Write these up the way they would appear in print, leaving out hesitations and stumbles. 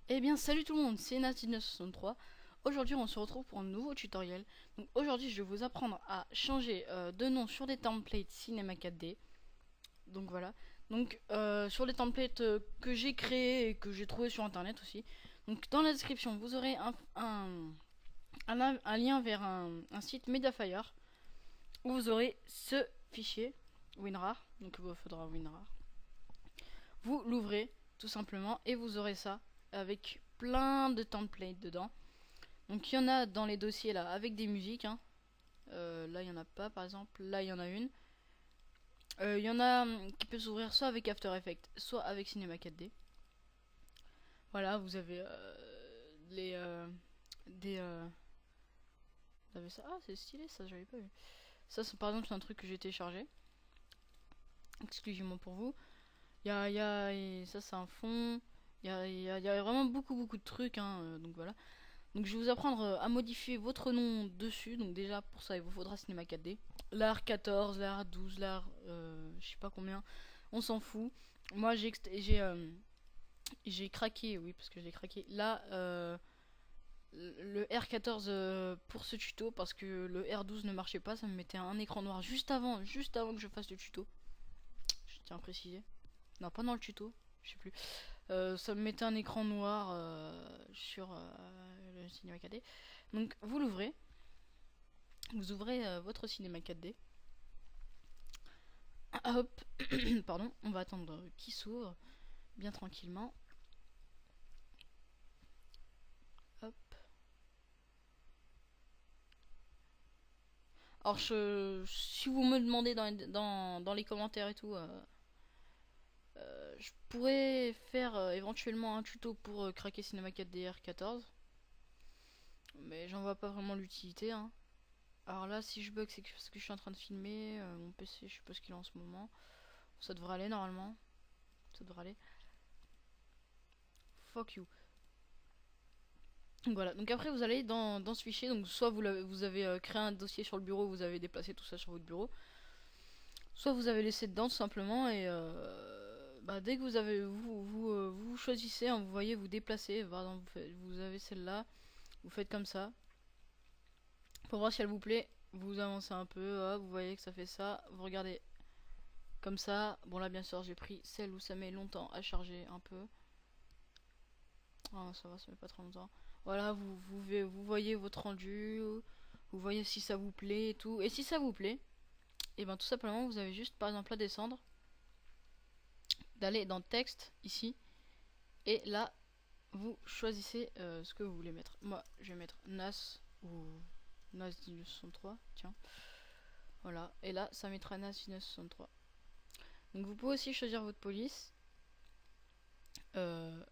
Eh bien salut tout le monde, c'est Nat1963. Aujourd'hui on se retrouve pour un nouveau tutoriel. Donc aujourd'hui je vais vous apprendre à changer de nom sur des templates Cinema 4D. Donc voilà. Donc sur des templates que j'ai créés et que j'ai trouvé sur internet aussi. Donc dans la description vous aurez un lien vers un site Mediafire où vous aurez ce fichier WinRAR. Donc il vous faudra WinRAR. Vous l'ouvrez tout simplement et vous aurez ça avec plein de templates dedans. Donc il y en a dans les dossiers là avec des musiques hein. Là il y en a pas par exemple, là il y en a une. Il y en a qui peut s'ouvrir soit avec After Effects soit avec Cinema 4D. Voilà, vous avez vous avez ça. Ah c'est stylé ça, j'avais pas vu. Ça c'est par exemple c'est un truc que j'ai téléchargé exclusivement pour vous. Et ça c'est un fond. Il y a vraiment beaucoup de trucs hein, donc voilà. Donc je vais vous apprendre à modifier votre nom dessus. Donc déjà pour ça il vous faudra Cinema 4D. L'AR 14, l'AR 12, l'AR je sais pas combien. On s'en fout. Moi j'ai craqué, oui parce que j'ai craqué. Là le R14 pour ce tuto parce que le R12 ne marchait pas. Ça me mettait un écran noir juste avant que je fasse le tuto. Je tiens à préciser. Non pas dans le tuto, je sais plus. Ça me mettait un écran noir sur le cinéma 4D. Donc vous l'ouvrez. Vous ouvrez votre cinéma 4D. Hop, pardon, on va attendre qu'il s'ouvre bien tranquillement. Hop. Alors si vous me demandez dans les commentaires et tout, je pourrais faire éventuellement un tuto pour craquer Cinema 4D R14. Mais j'en vois pas vraiment l'utilité hein. Alors là si je bug c'est parce que je suis en train de filmer mon PC, je sais pas ce qu'il a en ce moment. Ça devrait aller normalement. Ça devrait aller. Fuck you. Donc voilà, donc après vous allez dans ce fichier, donc soit vous avez créé un dossier sur le bureau, vous avez déplacé tout ça sur votre bureau, soit vous avez laissé dedans tout simplement et dès que vous avez vous choisissez, hein, vous voyez vous déplacez, par exemple vous avez celle-là, vous faites comme ça, pour voir si elle vous plaît, vous avancez un peu, hop, vous voyez que ça fait ça, vous regardez comme ça, bon là bien sûr j'ai pris celle où ça met longtemps à charger un peu, ah ça va, ça met pas trop longtemps. Voilà, vous voyez votre rendu, vous voyez si ça vous plaît et tout. Et si ça vous plaît, et ben tout simplement vous avez juste par exemple à descendre, d'aller dans texte ici, et là vous choisissez ce que vous voulez mettre. Moi je vais mettre NAS ou NAS 1963, tiens. Voilà, et là ça mettra NAS 1963. Donc vous pouvez aussi choisir votre police. What?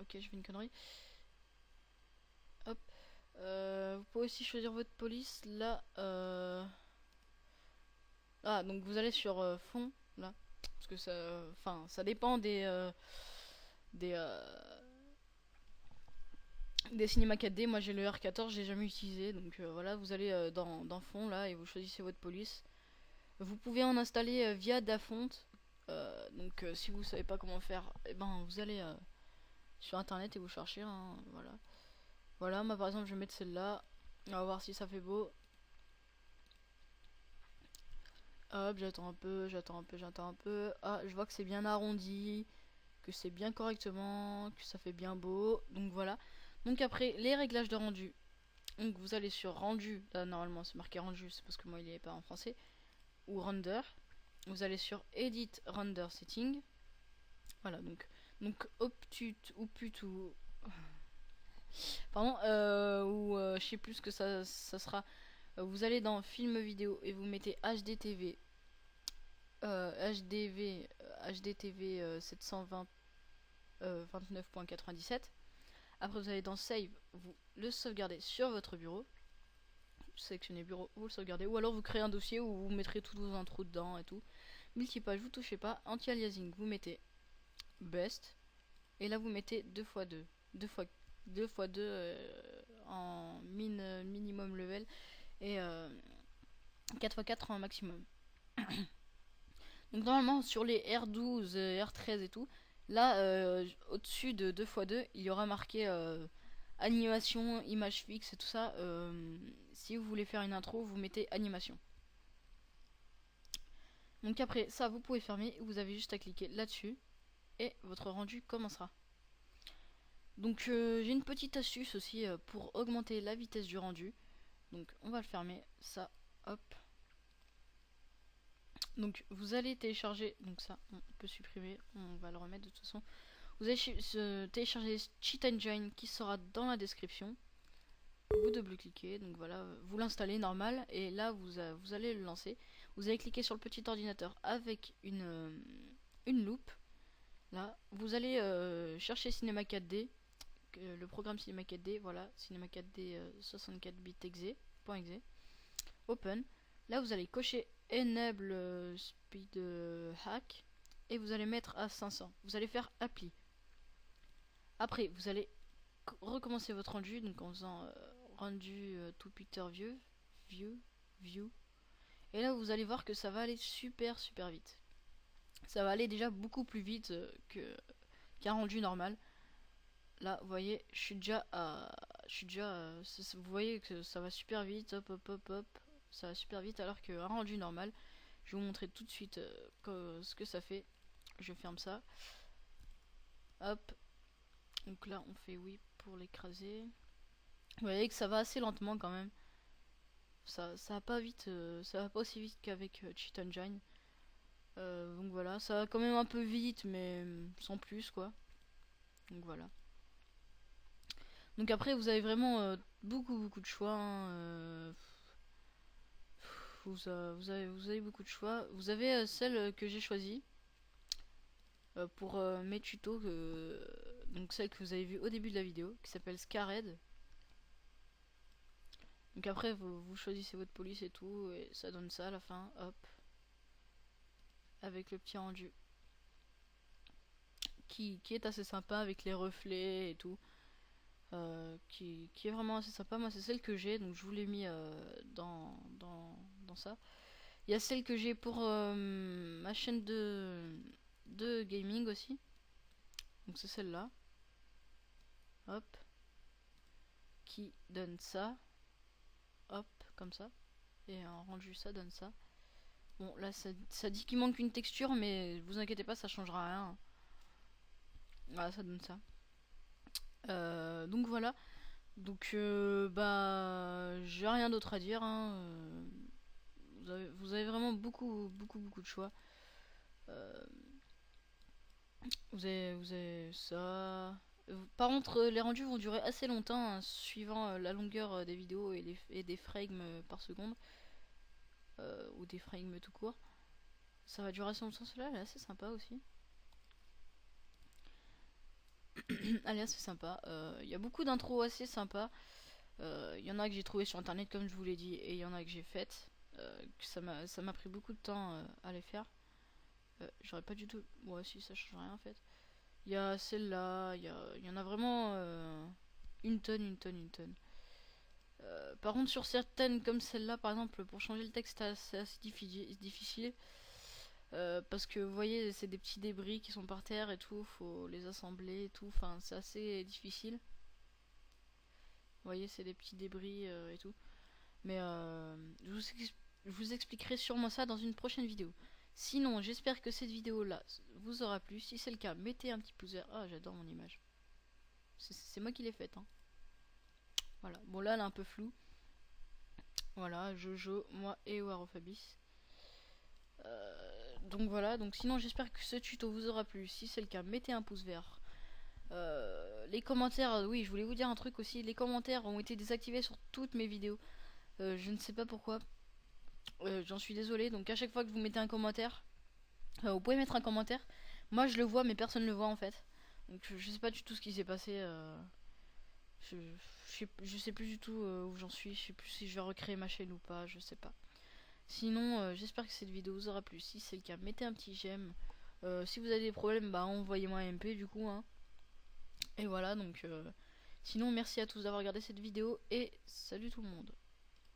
Ok, je fais une connerie. Hop. Vous pouvez aussi choisir votre police là. Ah, donc vous allez sur fond là, parce que ça, enfin, ça dépend des, des cinémas 4D. Moi j'ai le R14, j'ai jamais utilisé, donc voilà, vous allez dans fond là et vous choisissez votre police. Vous pouvez en installer via Dafont. Donc si vous savez pas comment faire, et ben vous allez sur internet et vous cherchez. Hein, voilà. Voilà, moi par exemple je vais mettre celle-là. On va voir si ça fait beau. Hop, j'attends un peu, j'attends un peu. Ah, je vois que c'est bien arrondi, que c'est bien correctement, que ça fait bien beau. Donc voilà. Donc après, les réglages de rendu. Donc vous allez sur rendu. Là normalement c'est marqué rendu, c'est parce que moi il est pas en français. Ou render. Vous allez sur edit render setting. Voilà, donc obtute ou pute ou pardon, ou je sais plus ce que ça sera. Vous allez dans film vidéo et vous mettez HDTV HDTV 720 29.97. Après vous allez dans save, vous le sauvegardez sur votre bureau, sélectionnez bureau, vous le sauvegardez, ou alors vous créez un dossier où vous mettrez toutes vos intros dedans et tout. Multipage vous touchez pas, anti-aliasing vous mettez best, et là vous mettez 2x2 2x2 en minimum level, et 4x4 en maximum. Donc normalement sur les R12, R13 et tout, là au-dessus de 2x2 il y aura marqué animation, image fixe et tout ça. Si vous voulez faire une intro, vous mettez animation. Donc après ça vous pouvez fermer, vous avez juste à cliquer là-dessus et votre rendu commencera. Donc j'ai une petite astuce aussi pour augmenter la vitesse du rendu. Donc on va le fermer, ça, hop. Donc vous allez télécharger, donc ça on peut supprimer, on va le remettre de toute façon. Vous allez télécharger Cheat Engine qui sera dans la description. Vous double-cliquez, donc voilà, vous l'installez normal et là vous allez le lancer. Vous allez cliquer sur le petit ordinateur avec une loupe. Là, vous allez chercher Cinema 4D, le programme Cinema 4D, voilà, Cinema 4D 64 bits exe.exe. Open. Là, vous allez cocher Enable Speed Hack et vous allez mettre à 500. Vous allez faire Apply. Après, vous allez recommencer votre rendu, donc en faisant rendu to Peter View. Et là, vous allez voir que ça va aller super vite. Ça va aller déjà beaucoup plus vite qu'un rendu normal. Là, vous voyez, je suis déjà vous voyez que ça va super vite, hop, ça va super vite, alors qu'un rendu normal, je vais vous montrer tout de suite ce que ça fait. Je ferme ça, hop. Donc là, on fait oui pour l'écraser. Vous voyez que ça va assez lentement quand même. Ça va pas vite, ça va pas aussi vite qu'avec Cheat Engine. Donc voilà, ça va quand même un peu vite, mais sans plus quoi. Donc voilà. Donc après, vous avez vraiment beaucoup de choix. Hein, vous avez beaucoup de choix. Vous avez celle que j'ai choisie pour mes tutos, donc celle que vous avez vue au début de la vidéo, qui s'appelle Scared. Donc après, vous choisissez votre police et tout, et ça donne ça à la fin, hop, avec le petit rendu, qui est assez sympa avec les reflets et tout. Qui est vraiment assez sympa. Moi, c'est celle que j'ai, donc je vous l'ai mis dans ça. Il y a celle que j'ai pour ma chaîne de gaming aussi. Donc c'est celle-là. Hop. Qui donne ça. Hop, comme ça. Et en rendu, ça donne ça. Bon, là, ça dit qu'il manque une texture, mais vous inquiétez pas, ça changera rien. Voilà, ça donne ça. Donc voilà. Donc bah j'ai rien d'autre à dire. Hein. Vous avez vraiment beaucoup de choix. Euh, vous avez ça. Par contre, les rendus vont durer assez longtemps, hein, suivant la longueur des vidéos et des frames par seconde. Ou des frames tout court. Ça va durer assez longtemps, cela elle est assez sympa aussi. Elle est assez sympa. Il y a beaucoup d'intros assez sympas. Il y en a que j'ai trouvé sur internet, comme je vous l'ai dit, et il y en a que j'ai faites. Ça m'a pris beaucoup de temps à les faire. J'aurais pas du tout. Ouais, si, ça change rien en fait. Il y a celle-là, il y en a vraiment une tonne. Par contre, sur certaines comme celle-là, par exemple, pour changer le texte, c'est assez difficile. Parce que vous voyez, c'est des petits débris qui sont par terre et tout, faut les assembler et tout. Enfin, c'est assez difficile. Vous voyez, c'est des petits débris et tout. Mais je vous expliquerai sûrement ça dans une prochaine vidéo. Sinon, j'espère que cette vidéo-là vous aura plu. Si c'est le cas, mettez un petit pouce vert. Ah, j'adore mon image. C'est moi qui l'ai faite. Hein. Voilà. Bon, là, elle est un peu floue. Voilà, Jojo, moi et Warofabis. Donc voilà. Donc sinon, j'espère que ce tuto vous aura plu. Si c'est le cas, mettez un pouce vert. Les commentaires, oui, je voulais vous dire un truc aussi. Les commentaires ont été désactivés sur toutes mes vidéos. Je ne sais pas pourquoi. J'en suis désolé. Donc à chaque fois que vous mettez un commentaire, vous pouvez mettre un commentaire. Moi je le vois, mais personne ne le voit en fait. Donc je sais pas du tout ce qui s'est passé. Je sais plus du tout où j'en suis. Je sais plus si je vais recréer ma chaîne ou pas. Je sais pas. Sinon, j'espère que cette vidéo vous aura plu. Si c'est le cas, mettez un petit j'aime. Si vous avez des problèmes, bah envoyez-moi un MP du coup. Hein. Et voilà, donc sinon merci à tous d'avoir regardé cette vidéo et salut tout le monde.